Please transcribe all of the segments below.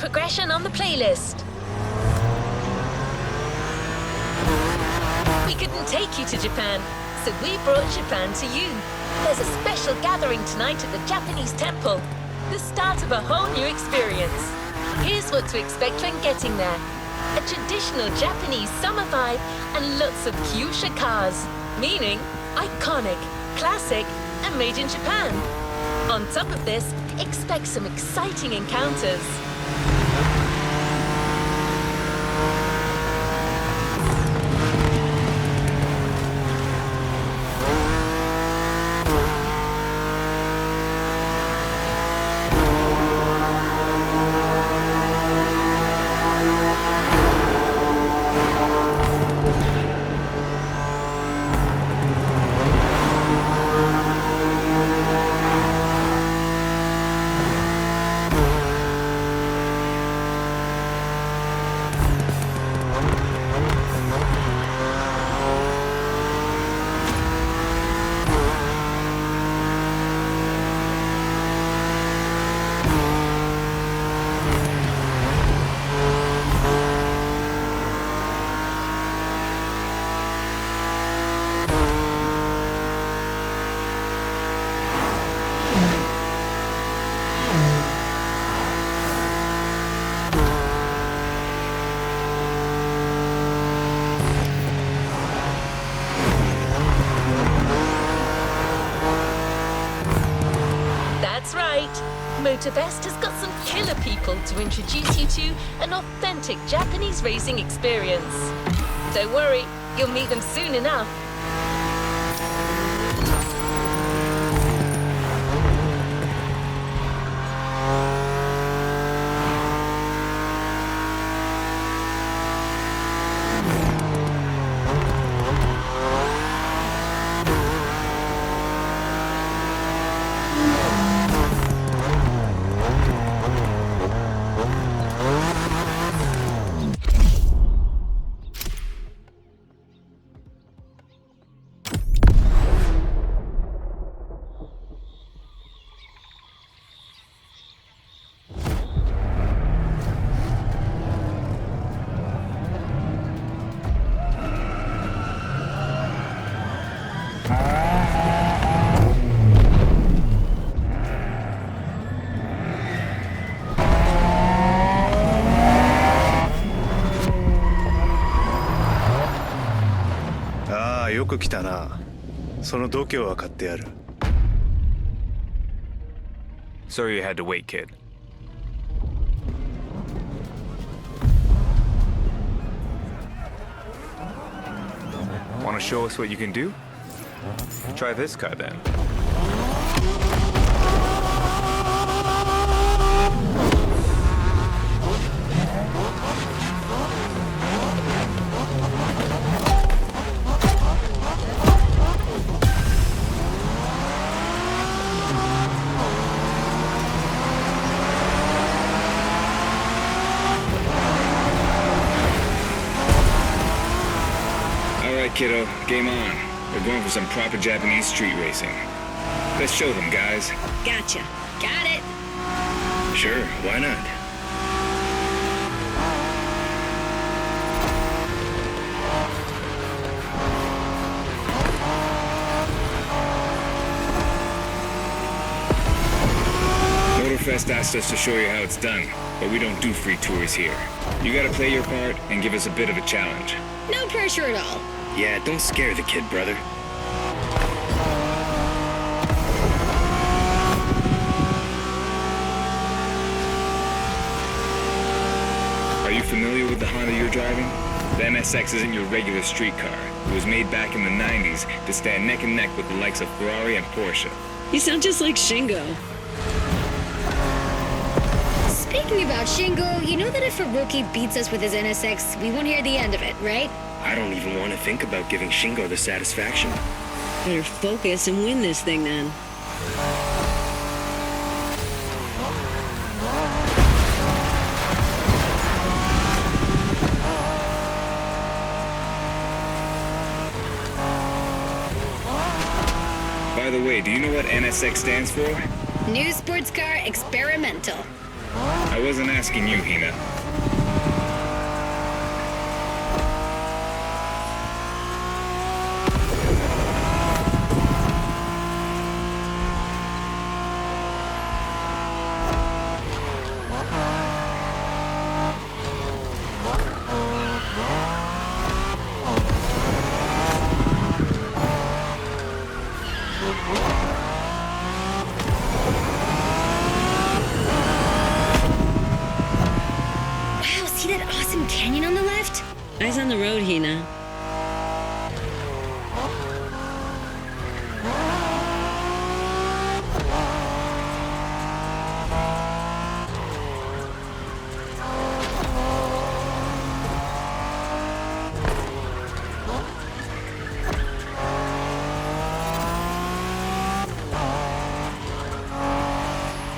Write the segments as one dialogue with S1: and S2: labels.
S1: progression on the playlist. We couldn't take you to Japan, so we brought Japan to you. There's a special gathering tonight at the Japanese temple. The start of a whole new experience. Here's what to expect when getting there. A traditional Japanese summer vibe and lots of kyusha cars, meaning iconic, classic, and made in Japan. On top of this, expect some exciting encounters. That's right. Motorfest has got some killer people to introduce you to an authentic Japanese racing experience. Don't worry, you'll meet them soon enough.
S2: Ah, よく来たな。その度胸は買ってやる。
S3: Sorry you had to wait, kid. Want to show us what you can do? Try this car then.
S4: Kiddo, game on. We're going for some proper Japanese street racing. Let's show them, guys.
S5: Gotcha. Got it.
S4: Sure, why not? Motorfest asked us to show you how it's done, but we don't do free tours here. You gotta play your part and give us a bit of a challenge.
S5: No pressure at all.
S4: Yeah, don't scare the kid, brother. Are you familiar with the Honda you're driving? The NSX isn't your regular street car. It was made back in the 90s to stand neck and neck with the likes of Ferrari and Porsche.
S5: You sound just like Shingo. Speaking about Shingo, you know that if a rookie beats us with his NSX, we won't hear the end of it, right?
S4: I don't even want to think about giving Shingo the satisfaction.
S5: Better focus and win this thing then.
S4: By the way, do you know what NSX stands for?
S5: New Sports Car Experimental.
S4: I wasn't asking you, Hina.
S5: Wow, see that awesome canyon on the left?
S6: Eyes on the road, Hina.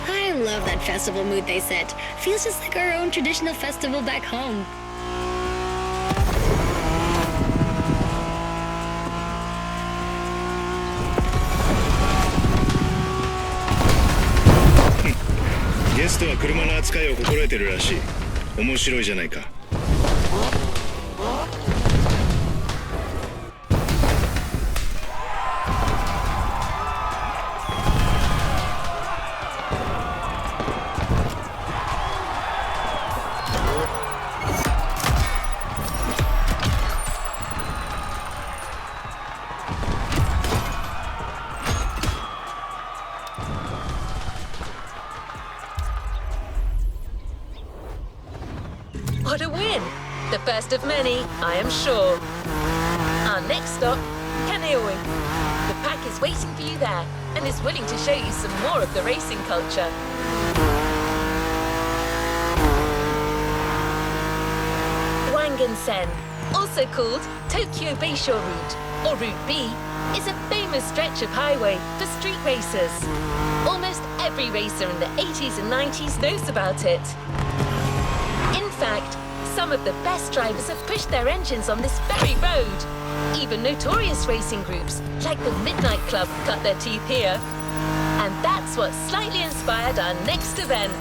S5: I love that festival mood they set. Feels just like our own traditional festival back home.
S2: 「ゲストは車の扱いを心得てるらしい。面白いじゃないか。」
S1: What a win! The first of many, I am sure. Our next stop, Kaneohe. The pack is waiting for you there and is willing to show you some more of the racing culture. Wangan-sen, also called Tokyo Bayshore Route, or Route B, is a famous stretch of highway for street racers. Almost every racer in the 80s and 90s knows about it. In fact, some of the best drivers have pushed their engines on this very road. Even notorious racing groups, like the Midnight Club, cut their teeth here. And that's what slightly inspired our next event.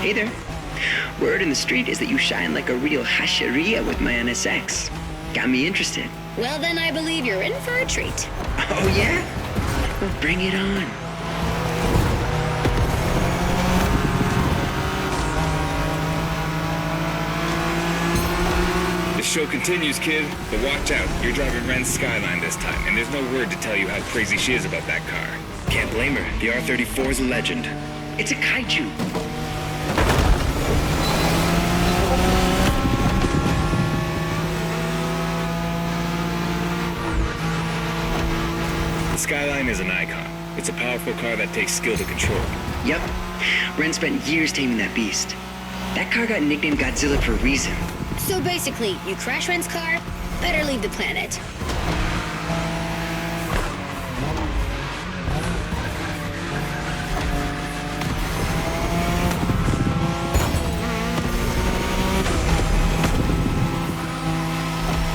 S7: Hey there. Word in the street is that you shine like a real hasheria with my NSX. Got me interested.
S5: Well, then I believe you're in for a treat.
S7: Oh, yeah? Well, bring it on.
S4: The show continues, kid. But watch out. You're driving Ren's Skyline this time, and there's no word to tell you how crazy she is about that car.
S2: Can't blame her. The R34 is a legend.
S7: It's a kaiju.
S4: The Skyline is an icon. It's a powerful car that takes skill to control.
S7: Yep. Ren spent years taming that beast. That car got nicknamed Godzilla for a reason.
S5: So basically, you crash Ren's car, better leave the planet.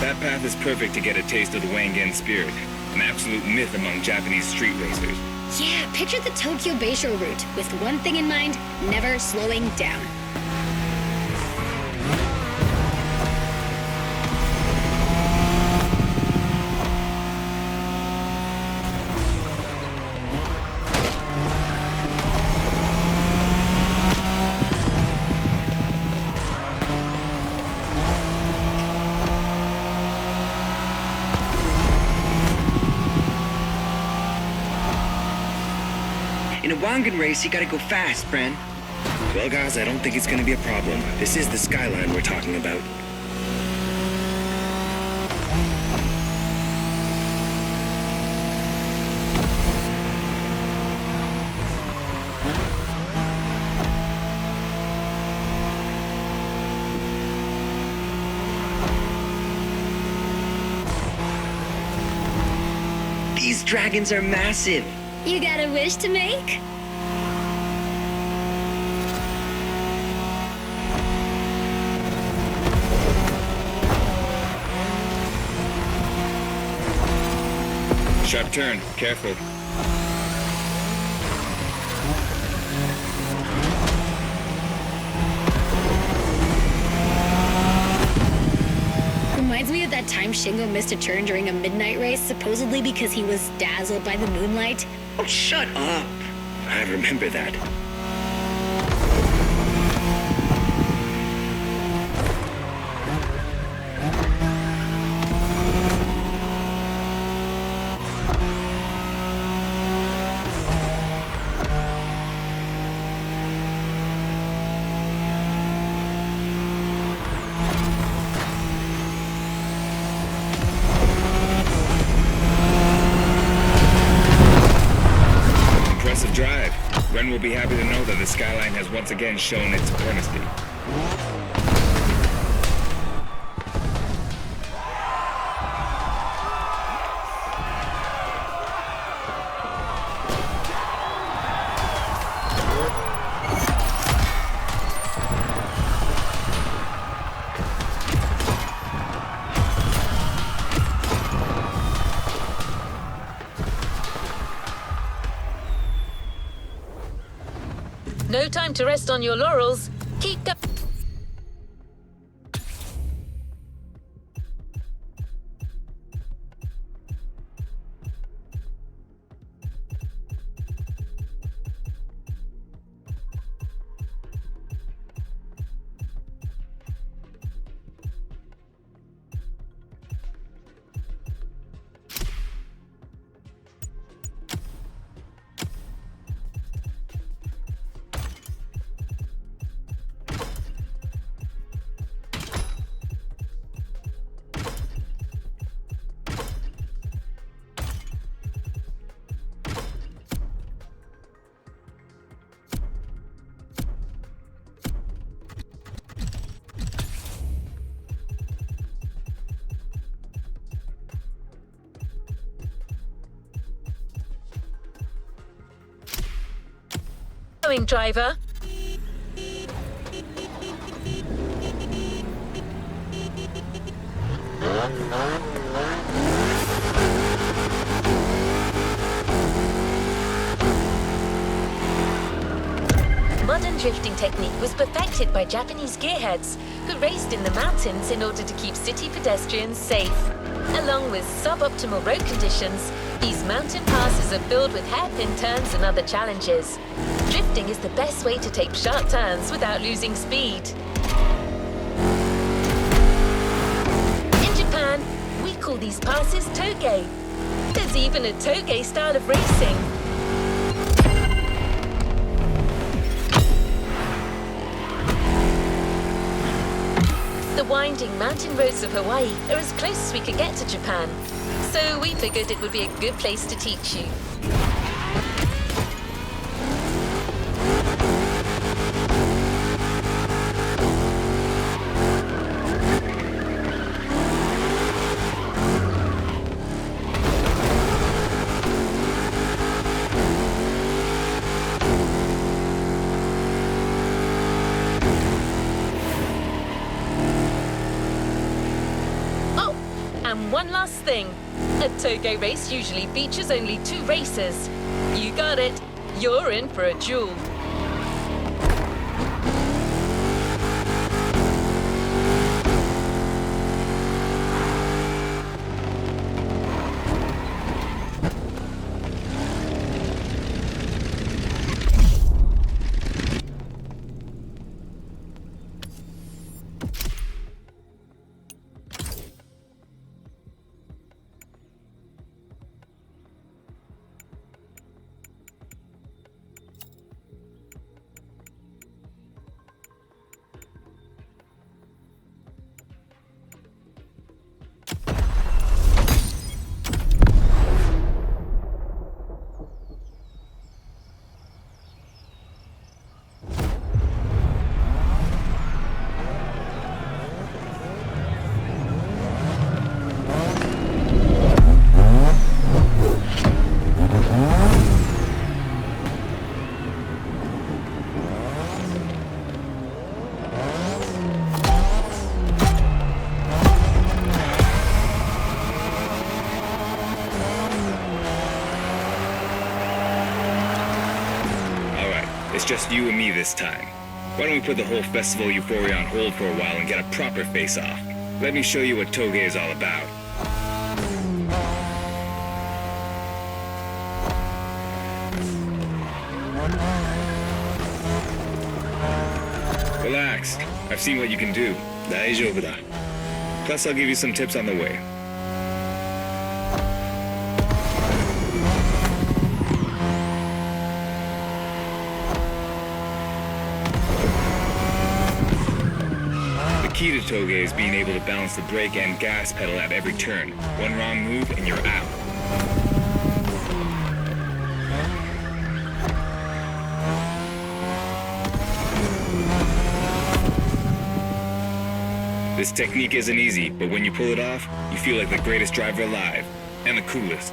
S4: That path is perfect to get a taste of the Wangan spirit, an absolute myth among Japanese street racers.
S5: Yeah, picture the Tokyo Bayshore route with one thing in mind, never slowing down.
S7: Wangan race, you gotta go fast, Bren.
S6: Well, guys, I don't think it's gonna be a problem. This is the skyline we're talking about.
S7: These dragons are massive.
S5: You got a wish to make?
S4: Sharp turn. Careful.
S5: Reminds me of that time Shingo missed a turn during a midnight race, supposedly because he was dazzled by the moonlight.
S7: Oh, shut up.
S6: I remember that.
S4: Impressive drive. Ren will be happy to know that the skyline has once again shown its supremacy.
S1: No time to rest on your laurels. Keep going. Going, driver. Modern drifting technique was perfected by Japanese gearheads who raced in the mountains in order to keep city pedestrians safe. Along with suboptimal road conditions, these mountain passes are filled with hairpin turns and other challenges. Drifting is the best way to take sharp turns without losing speed. In Japan, we call these passes toge. There's even a toge style of racing. The winding mountain roads of Hawaii are as close as we could get to Japan, so we figured it would be a good place to teach you. And one last thing. A toge race usually features only 2 racers. You got it. You're in for a duel.
S4: it's just you and me this time. Why don't we put the whole festival euphoria on hold for a while and get a proper face-off? Let me show you what Toge is all about. Relax. I've seen what you can do.
S6: 大丈夫だ。
S4: Plus, I'll give you some tips on the way. The key to Toge is being able to balance the brake and gas pedal at every turn. One wrong move and you're out. This technique isn't easy, but when you pull it off, you feel like the greatest driver alive, and the coolest.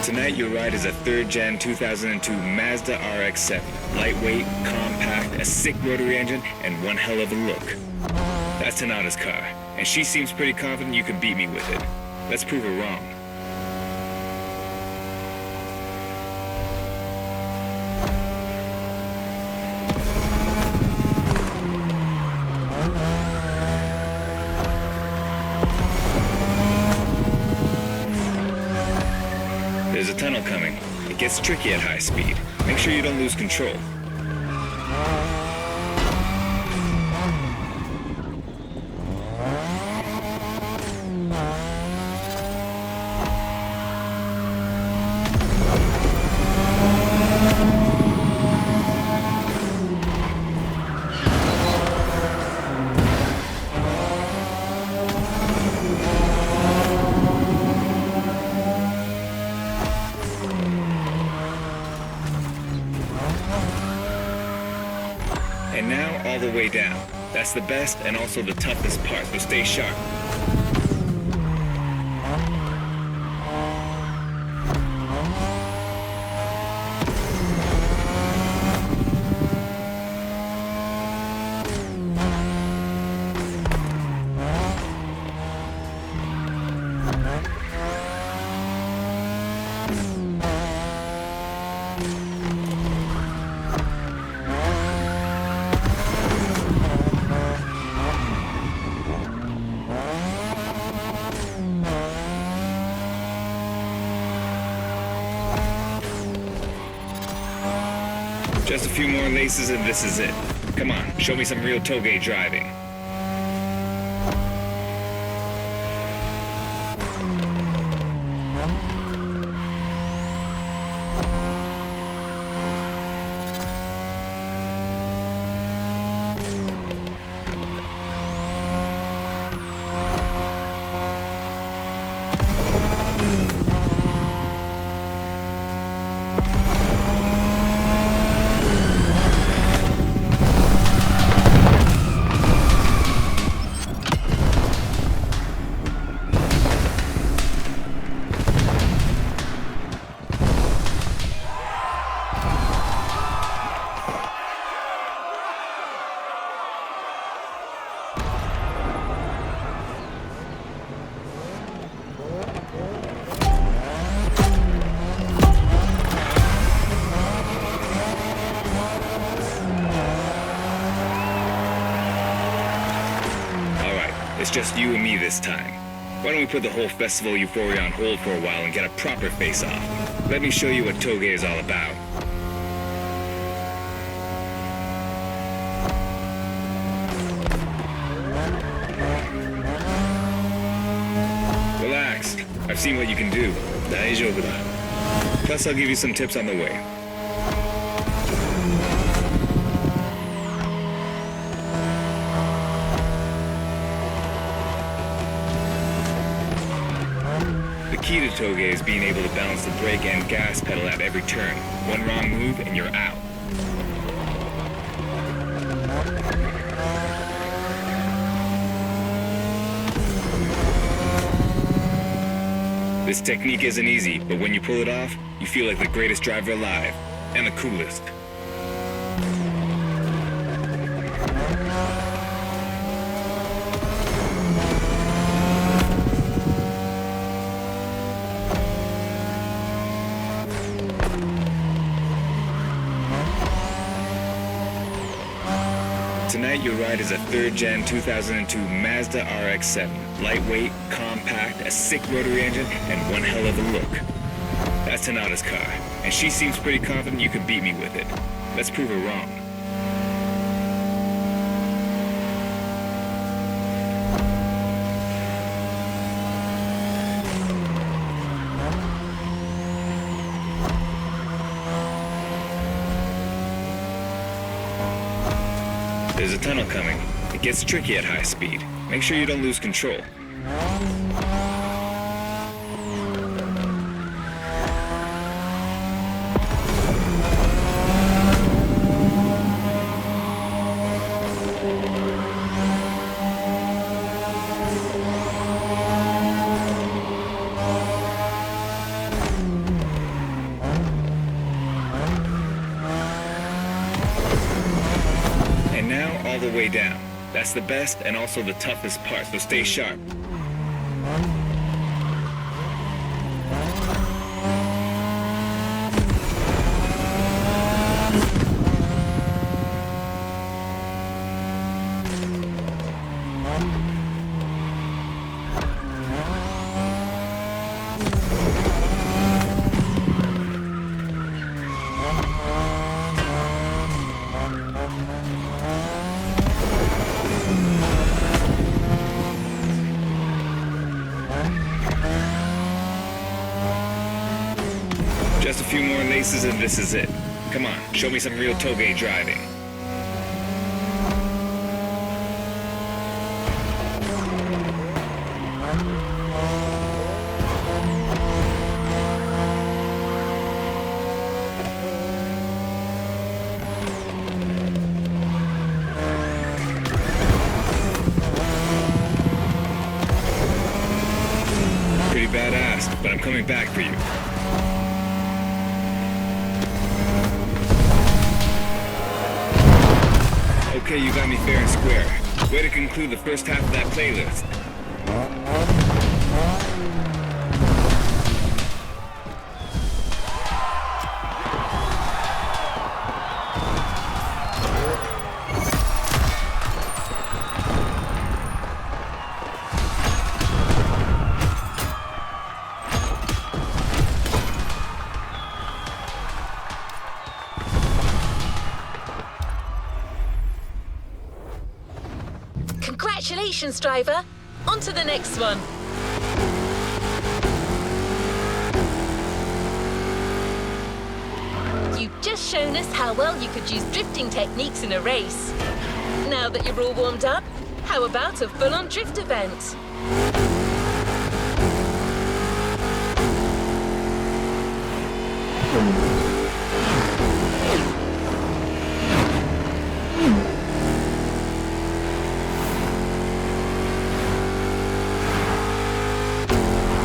S4: Tonight your ride is a 3rd Gen 2002 Mazda RX-7. Lightweight, compact, a sick rotary engine, and one hell of a look. That's Tanada's car, and she seems pretty confident you can beat me with it. Let's prove her wrong. There's a tunnel coming. It gets tricky at high speed. Make sure you don't lose control. And now all the way down. That's the best and also the toughest part, so stay sharp. Just a few more laces and this is it. Come on, show me some real Toge driving. It's just you and me this time. Why don't we put the whole festival euphoria on hold for a while and get a proper face-off? Let me show you what Toge is all about. Relax. I've seen what you can do. 大丈夫だ. Plus, I'll give you some tips on the way. The key to Toge is being able to balance the brake and gas pedal at every turn. One wrong move and you're out. This technique isn't easy, but when you pull it off, you feel like the greatest driver alive. And the coolest. Tonight your ride is a 3rd Gen 2002 Mazda RX-7. Lightweight, compact, a sick rotary engine, and one hell of a look. That's Tanada's car, and she seems pretty confident you can beat me with it. Let's prove her wrong. There's a tunnel coming. It gets tricky at high speed. Make sure you don't lose control. And now, all the way down. That's the best and also the toughest part, so stay sharp. Just a few more laces and this is it. Come on, show me some real toge driving. Pretty badass, but I'm coming back for you. Okay, you got me fair and square. Way to conclude the first half of that playlist.
S1: Congratulations, driver. On to the next one. You've just shown us how well you could use drifting techniques in a race. Now that you're all warmed up, how about a full-on drift event?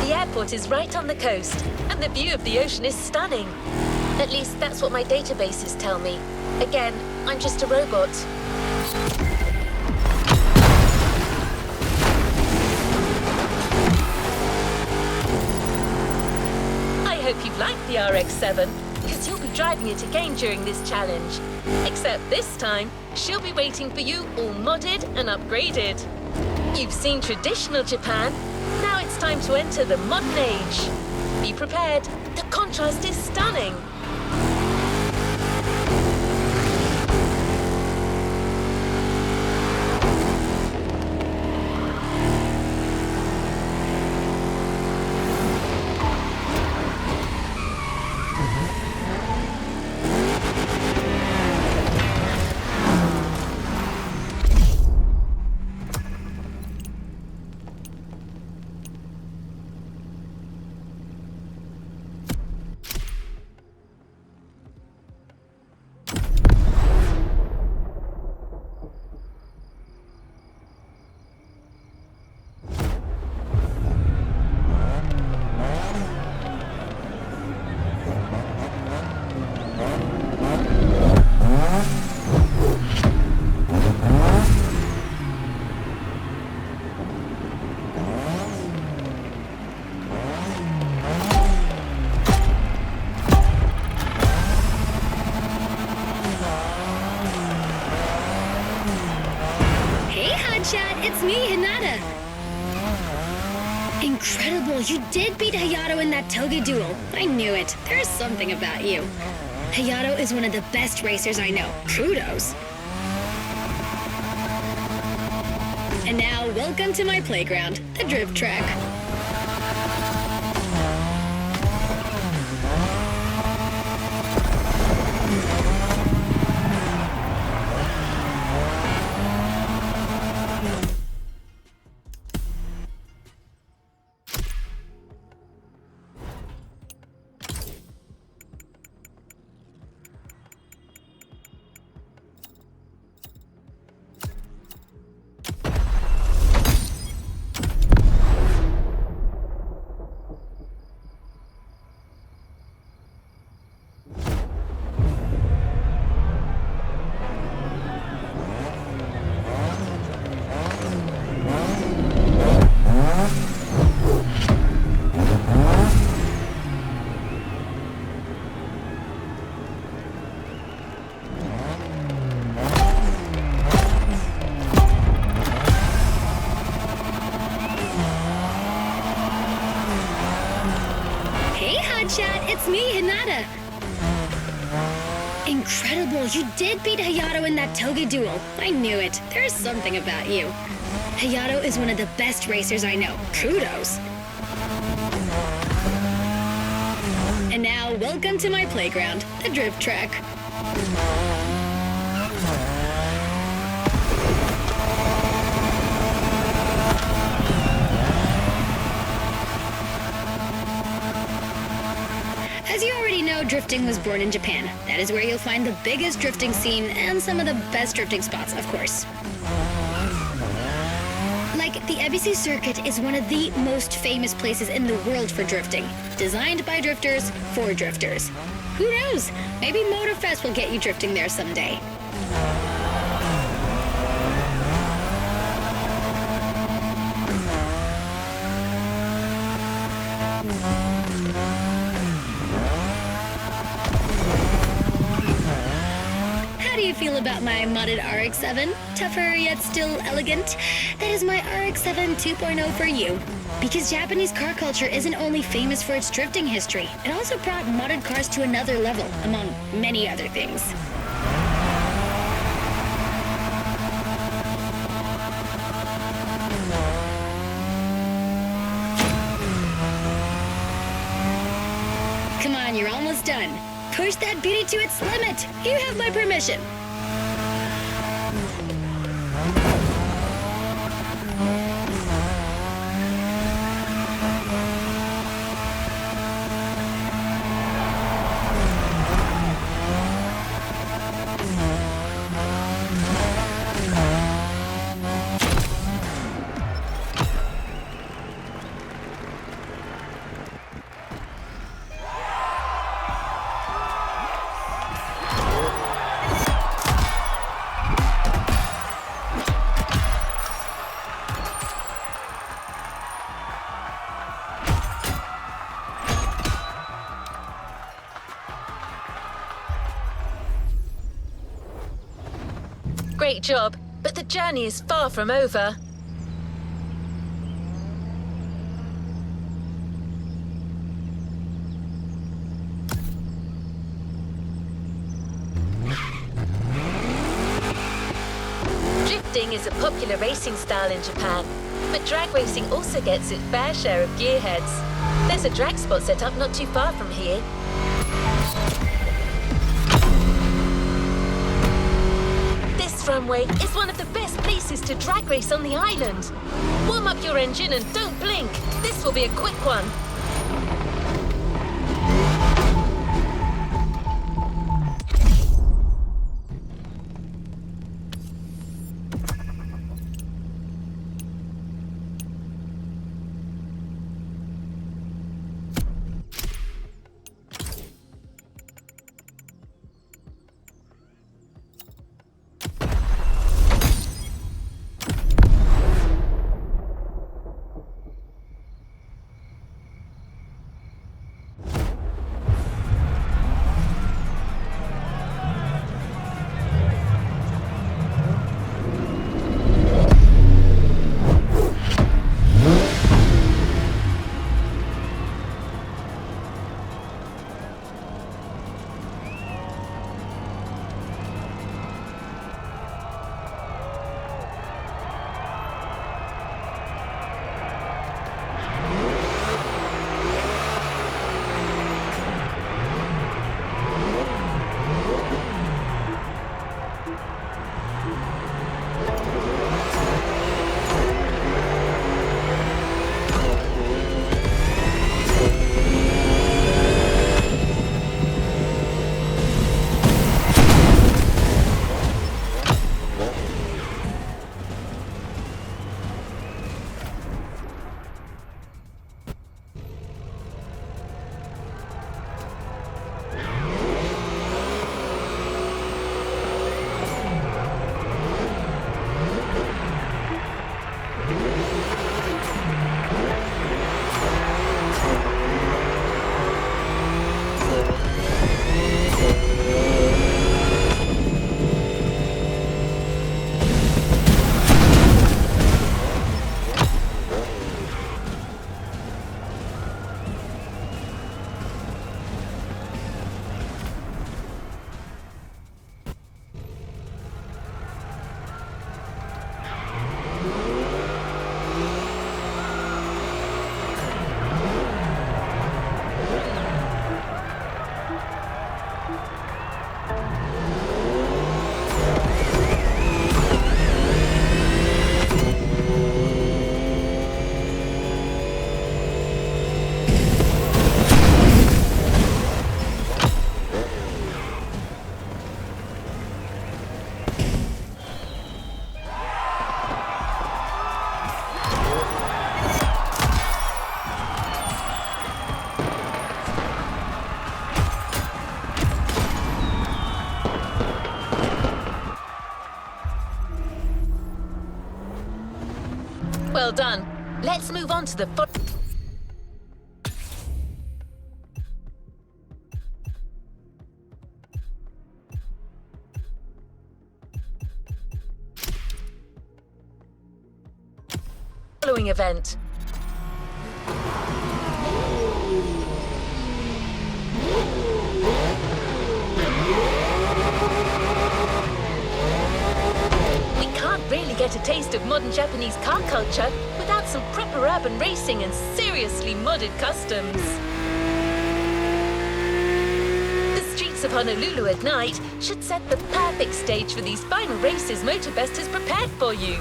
S1: The airport is right on the coast, and the view of the ocean is stunning. At least that's what my databases tell me. Again, I'm just a robot. I hope you've liked the RX-7, because you'll be driving it again during this challenge. Except this time, she'll be waiting for you all modded and upgraded. You've seen traditional Japan. Now it's time to enter the modern age. Be prepared. The contrast is stunning.
S5: Chat, it's me, Hinata. Incredible, you did beat Hayato in that toge duel. I knew it. There's something about you. Hayato is one of the best racers I know. Kudos. And now, welcome to my playground, the drift track. Chat, it's me, Hinata. Incredible, you did beat Hayato in that toge duel. I knew it. There's something about you. Hayato is one of the best racers I know. Kudos. And now, welcome to my playground, the drift track. As you already know, drifting was born in Japan. That is where you'll find the biggest drifting scene and some of the best drifting spots, of course. Like, the Ebisu Circuit is one of the most famous places in the world for drifting. Designed by drifters, for drifters. Who knows? Maybe Motorfest will get you drifting there someday. How do you feel about my modded RX-7? Tougher yet still elegant? That is my RX-7 2.0 for you. Because Japanese car culture isn't only famous for its drifting history, it also brought modded cars to another level, among many other things. Come on, you're almost done. Push that beauty to its limit. You have my permission.
S1: Great job, but the journey is far from over. Drifting is a popular racing style in Japan, but drag racing also gets its fair share of gearheads. There's a drag spot set up not too far from here. This runway is one of the best places to drag race on the island. Warm up your engine and don't blink. This will be a quick one. well done. Let's move on to the following event. We can't really get a taste of modern Japanese car culture without some proper urban racing and seriously modded customs. The streets of Honolulu at night should set the perfect stage for these final races Motorfest has prepared for you.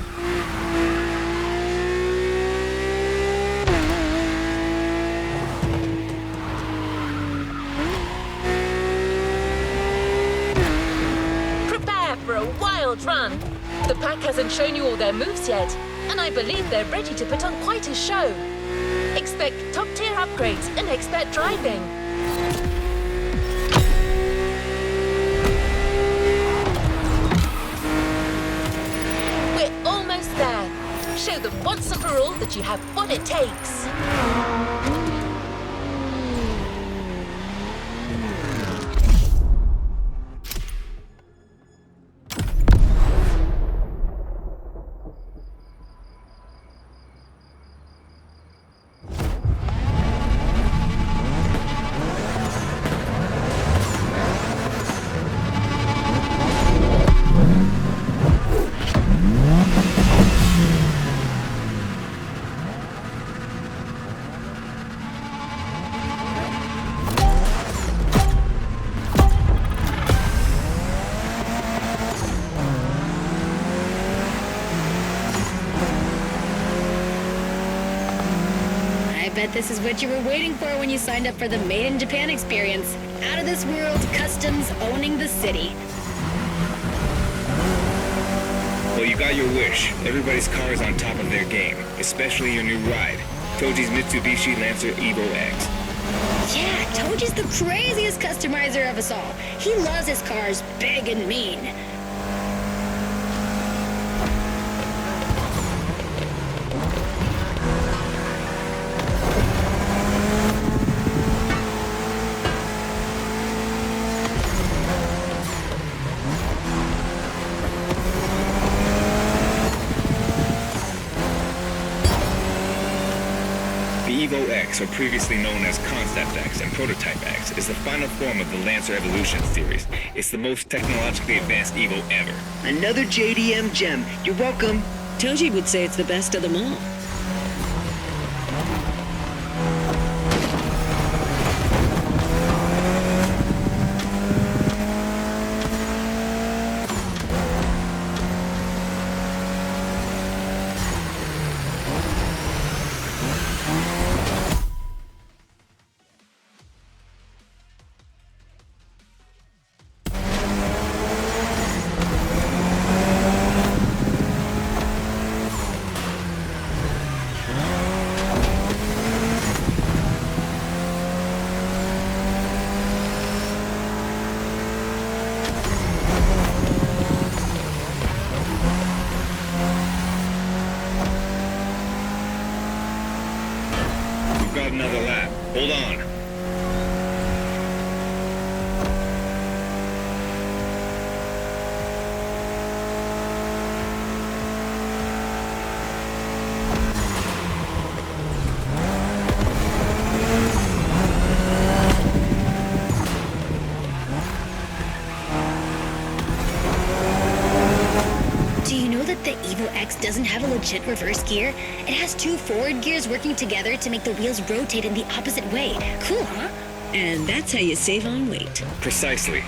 S1: For a wild run. The pack hasn't shown you all their moves yet, and I believe they're ready to put on quite a show. Expect top-tier upgrades and expert driving. We're almost there. Show them once and for all that you have what it takes.
S5: I bet this is what you were waiting for when you signed up for the Made in Japan experience. Out of this world, customs owning the city.
S4: Well, you got your wish. Everybody's car is on top of their game, especially your new ride, Toji's Mitsubishi Lancer Evo X.
S5: Yeah, Toji's the craziest customizer of us all. He loves his cars big and mean.
S4: The Evo X, or previously known as Concept X and Prototype X, is the final form of the Lancer Evolution series. It's the most technologically advanced Evo ever.
S7: Another JDM gem. You're welcome.
S8: Toji would say it's the best of them all.
S4: Got another lap. Hold on.
S5: The Evo X doesn't have a legit reverse gear. It has two forward gears working together to make the wheels rotate in the opposite way. Cool, huh?
S8: And that's how you save on weight.
S4: Precisely.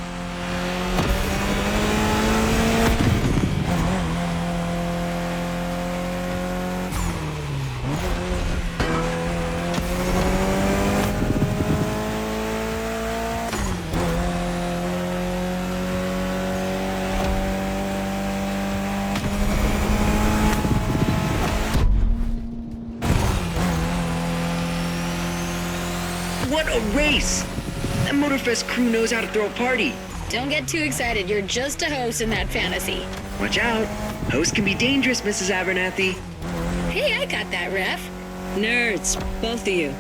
S7: What a race! That Motorfest crew knows how to throw a party.
S5: Don't get too excited. You're just a host in that fantasy.
S7: Watch out. Hosts can be dangerous, Mrs. Abernathy.
S5: Hey, I got that, Ref.
S8: Nerds, both of you.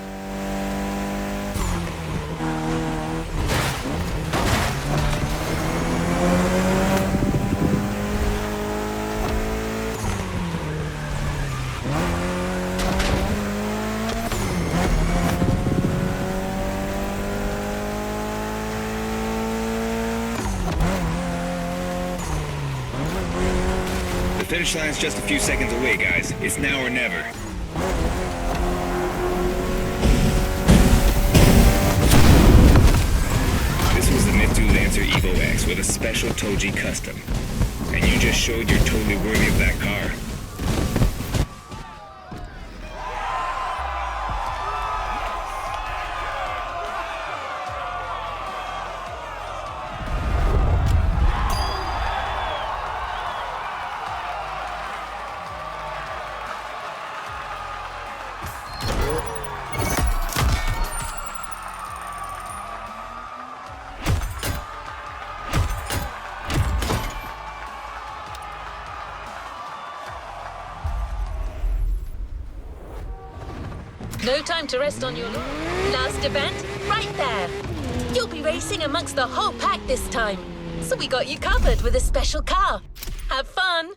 S4: The finish line's just a few seconds away, guys. It's now or never. This was the Mitsu Lancer Evo X with a special Toji custom. And you just showed you're totally worthy of that car.
S1: No time to rest on your last event, right there. You'll be racing amongst the whole pack this time. So we got you covered with a special car. Have fun.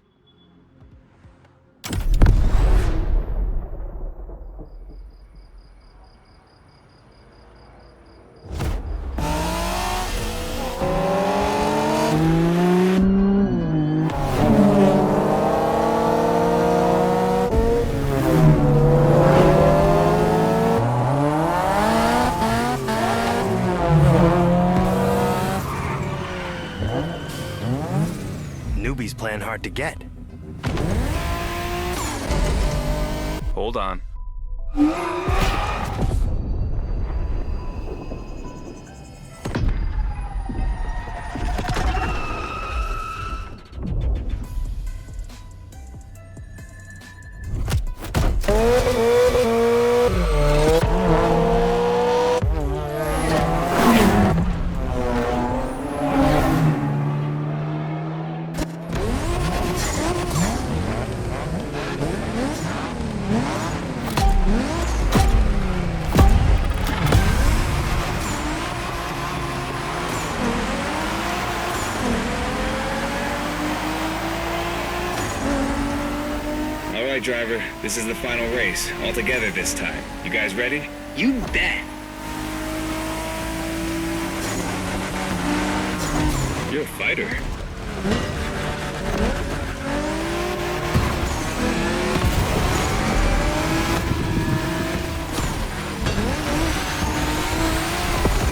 S6: Newbies playing hard to get.
S3: Hold on.
S4: All right, driver. This is the final race. All together this time. You guys ready?
S7: You bet.
S4: You're a fighter.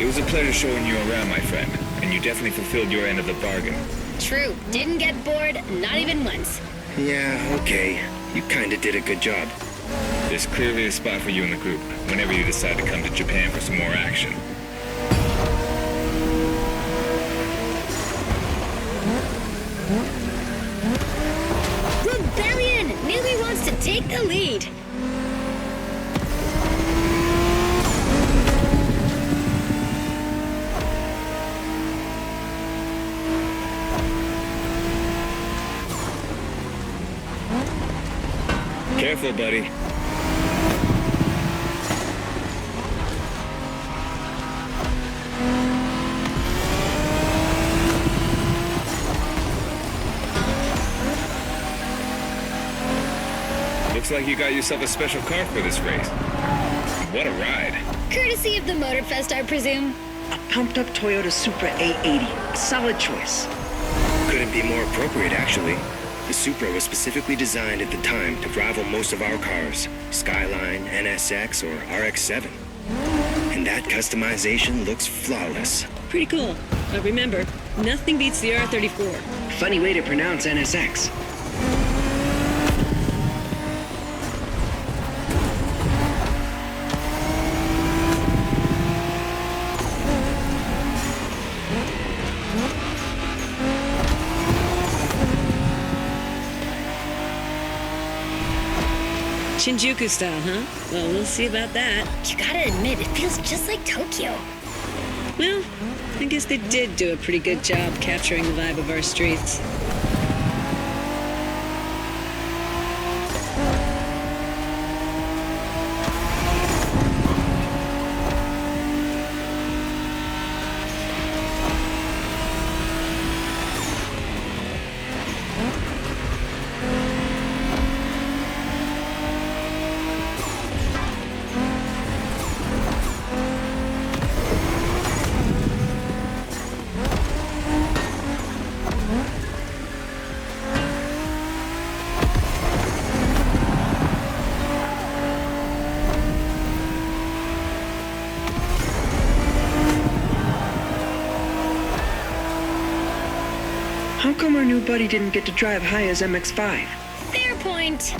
S4: It was a pleasure showing you around, my friend. And you definitely fulfilled your end of the bargain.
S5: True. Didn't get bored, not even once.
S6: Yeah, okay. You kinda did a good job.
S4: There's clearly a spot for you in the group whenever you decide to come to Japan for some more action.
S5: Rebellion! Newbie wants to take the lead.
S4: Careful, buddy. Looks like you got yourself a special car for this race. What a ride.
S5: Courtesy of the Motorfest, I presume.
S7: A pumped-up Toyota Supra A80. A solid choice.
S6: Couldn't be more appropriate, actually. The Supra was specifically designed at the time to rival most of our cars, Skyline, NSX, or RX-7. And that customization looks flawless.
S8: Pretty cool. But remember, nothing beats the R34.
S7: Funny way to pronounce NSX.
S8: Shinjuku style, huh? Well, we'll see about that.
S5: You gotta admit, it feels just like Tokyo.
S8: Well, I guess they did do a pretty good job capturing the vibe of our streets.
S7: our new buddy didn't get to drive Haya's MX-5?
S5: Fair point.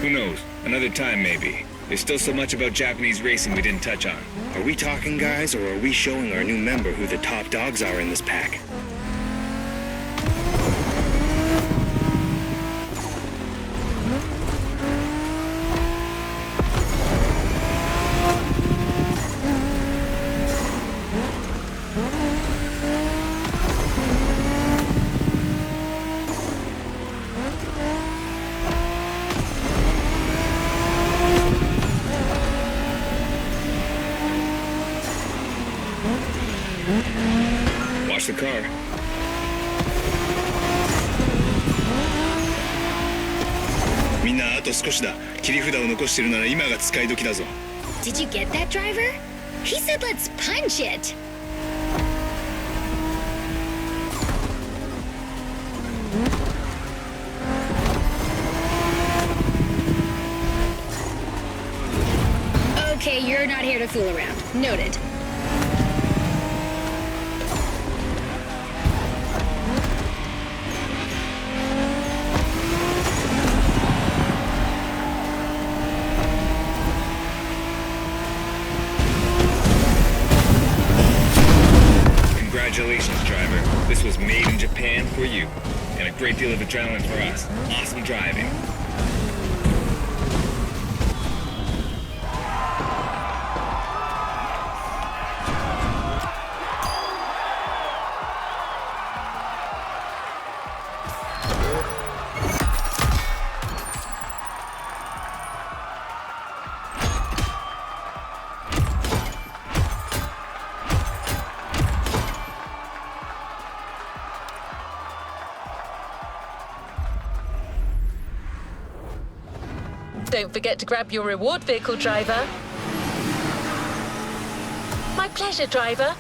S4: Who knows? Another time, maybe. There's still so much about Japanese racing we didn't touch on.
S6: Are we talking, guys, or are we showing our new member who the top dogs are in this pack?
S4: Watch the car.
S5: Did you get that, driver? He said let's punch it. Okay, you're not here to fool around. Noted.
S4: Congratulations, driver. This was made in Japan for you. And a great deal of adrenaline for us. Awesome driving.
S1: Don't forget to grab your reward vehicle, driver. My pleasure, driver.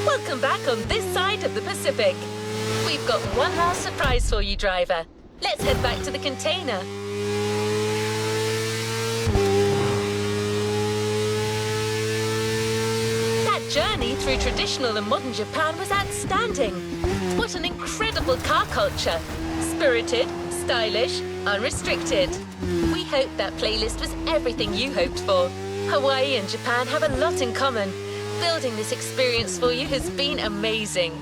S1: Welcome back on this side of the Pacific. We've got one last surprise for you, driver. Let's head back to the container. That journey through traditional and modern Japan was outstanding. What an incredible car culture. Spirited, stylish, unrestricted. We hope that playlist was everything you hoped for. Hawaii and Japan have a lot in common. Building this experience for you has been amazing.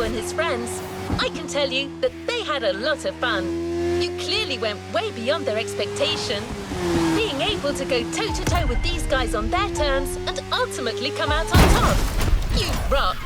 S1: And his friends, I can tell you that they had a lot of fun. You clearly went way beyond their expectation. Being able to go toe-to-toe with these guys on their terms and ultimately come out on top. You rock!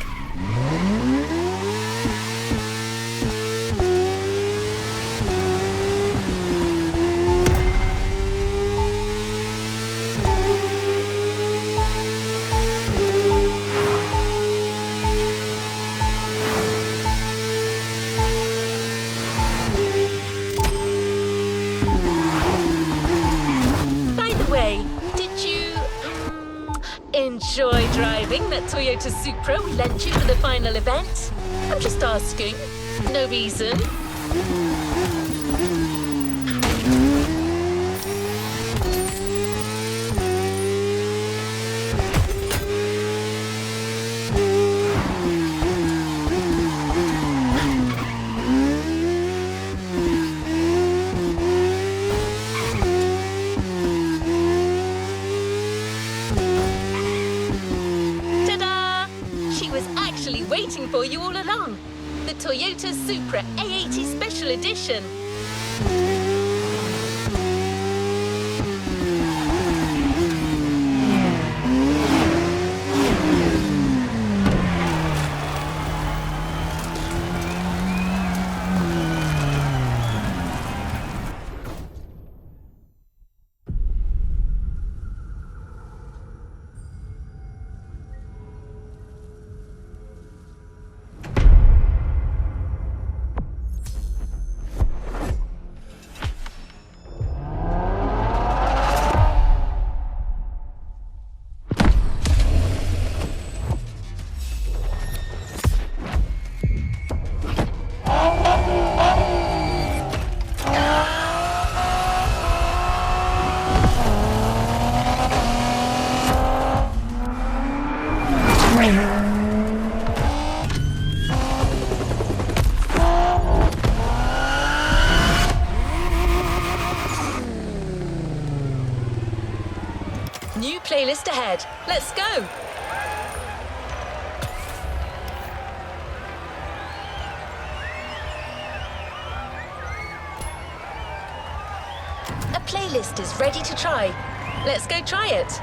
S1: Enjoy driving that Toyota Supra we lent you for the final event? I'm just asking. No reason. Ta-da! She was actually waiting for you all along. The Toyota Supra A80 Special Edition. New playlist ahead. Let's go! A playlist is ready to try. Let's go try it.